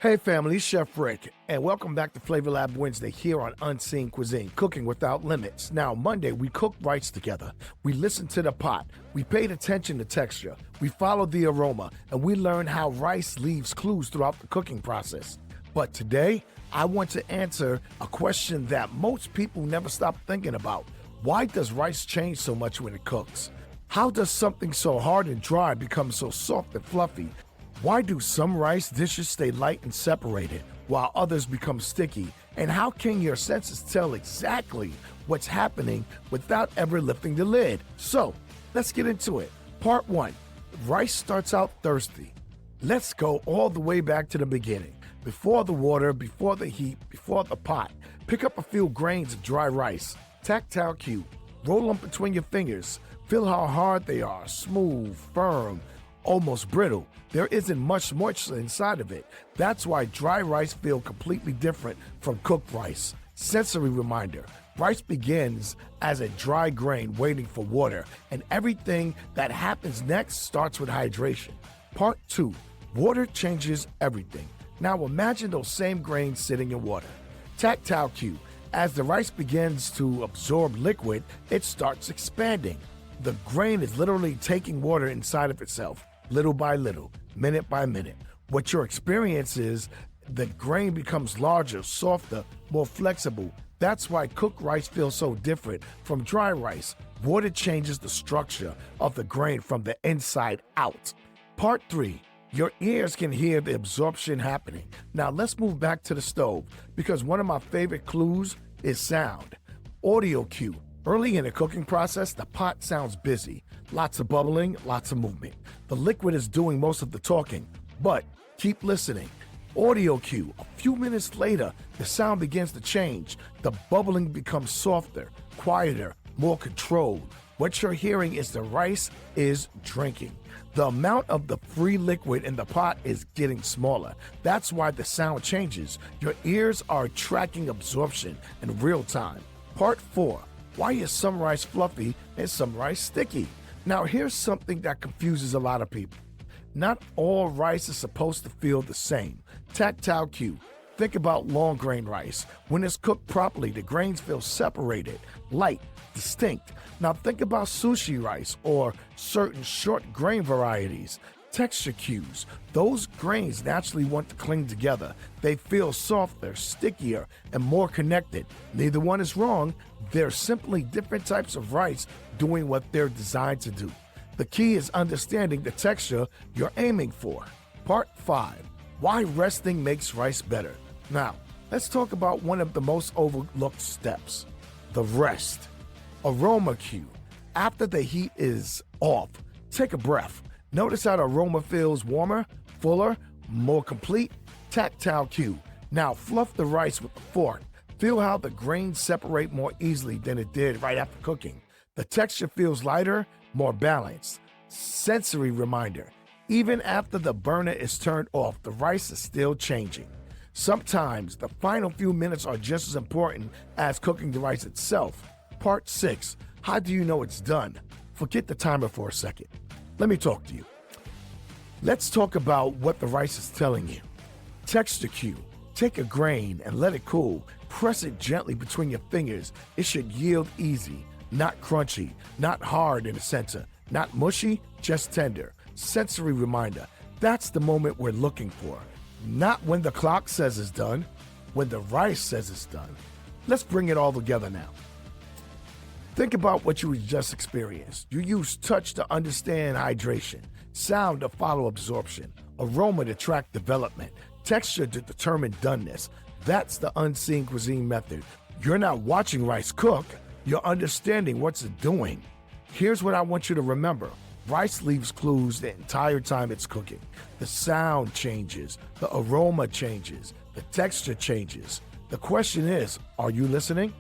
Hey family, Chef Riq, and welcome back to Flavor Lab Wednesday here on Unseen Cuisine, Cooking Without Limits. Now, Monday, we cooked rice together. We listened to the pot. We paid attention to texture. We followed the aroma, and we learned how rice leaves clues throughout the cooking process. But today, I want to answer a question that most people never stop thinking about. Why does rice change so much when it cooks? How does something so hard and dry become so soft and fluffy? Why do some rice dishes stay light and separated while others become sticky? And how can your senses tell exactly what's happening without ever lifting the lid? So, let's get into it. Part 1. Rice starts out thirsty. Let's go all the way back to the beginning. Before the water, before the heat, before the pot. Pick up a few grains of dry rice. Tactile cue. Roll them between your fingers. Feel how hard they are, smooth, firm, almost brittle. There isn't much moisture inside of it. That's why dry rice feels completely different from cooked rice. Sensory reminder. Rice begins as a dry grain waiting for water, and everything that happens next starts with hydration. Part 2. Water changes everything. Now imagine those same grains sitting in water. Tactile cue. As the rice begins to absorb liquid, it starts expanding. The grain is literally taking water inside of itself, little by little, minute by minute. What your experience is, the grain becomes larger, softer, more flexible. That's why cooked rice feels so different from dry rice. Water changes the structure of the grain from the inside out. Part 3. Your ears can hear the absorption happening. Now let's move back to the stove, because one of my favorite clues is sound. Audio cue. Early in the cooking process, the pot sounds busy. Lots of bubbling, lots of movement. The liquid is doing most of the talking, but keep listening. Audio cue. A few minutes later, the sound begins to change. The bubbling becomes softer, quieter, more controlled. What you're hearing is the rice is drinking. The amount of the free liquid in the pot is getting smaller. That's why the sound changes. Your ears are tracking absorption in real time. Part 4. Why is some rice fluffy and some rice sticky? Now here's something that confuses a lot of people. Not all rice is supposed to feel the same. Tactile cue. Think about long grain rice. When it's cooked properly, the grains feel separated, light, distinct. Now think about sushi rice or certain short grain varieties. Texture cues. Those grains naturally want to cling together. They feel softer, stickier, and more connected. Neither one is wrong. They're simply different types of rice doing what they're designed to do. The key is understanding the texture you're aiming for. Part 5. Why resting makes rice better. Now, let's talk about one of the most overlooked steps, the rest. Aroma cue. After the heat is off, take a breath. Notice how the aroma feels warmer, fuller, more complete. Tactile cue. Now fluff the rice with a fork. Feel how the grains separate more easily than it did right after cooking. The texture feels lighter, more balanced. Sensory reminder. Even after the burner is turned off, the rice is still changing. Sometimes the final few minutes are just as important as cooking the rice itself. Part 6. How do you know it's done? Forget the timer for a second. Let me talk to you. Let's talk about what the rice is telling you. Texture cue. Take a grain and let it cool. Press it gently between your fingers. It should yield easy, not crunchy, not hard in the center, not mushy, just tender. Sensory reminder. That's the moment we're looking for. Not when the clock says it's done, when the rice says it's done. Let's bring it all together now. Think about what you just experienced. You used touch to understand hydration, sound to follow absorption, aroma to track development, texture to determine doneness. That's the Unseen Cuisine Method. You're not watching rice cook, you're understanding what's it doing. Here's what I want you to remember. Rice leaves clues the entire time it's cooking. The sound changes, the aroma changes, the texture changes. The question is, are you listening?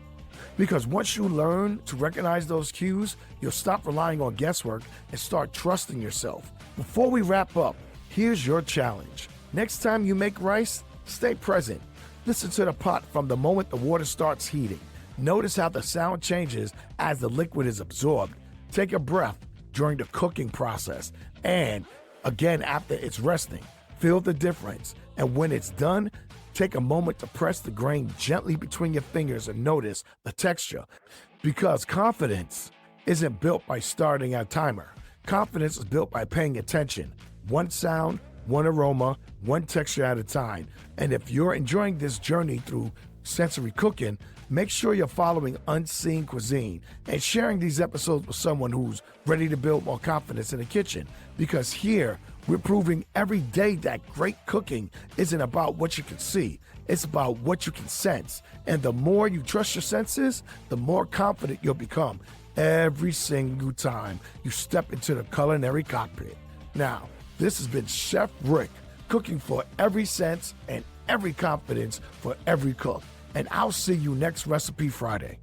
Because once you learn to recognize those cues, you'll stop relying on guesswork and start trusting yourself. Before we wrap up, here's your challenge. Next time you make rice, stay present. Listen to the pot from the moment the water starts heating. Notice how the sound changes as the liquid is absorbed. Take a breath during the cooking process and again after it's resting. Feel the difference. And when it's done, take a moment to press the grain gently between your fingers and notice the texture. Because confidence isn't built by starting a timer. Confidence is built by paying attention. One sound, one aroma, one texture at a time. And if you're enjoying this journey through sensory cooking, make sure you're following Unseen Cuisine and sharing these episodes with someone who's ready to build more confidence in the kitchen. Because here, we're proving every day that great cooking isn't about what you can see. It's about what you can sense. And the more you trust your senses, the more confident you'll become every single time you step into the culinary cockpit. Now, this has been Chef Riq, cooking for every sense and every confidence for every cook. And I'll see you next Recipe Friday.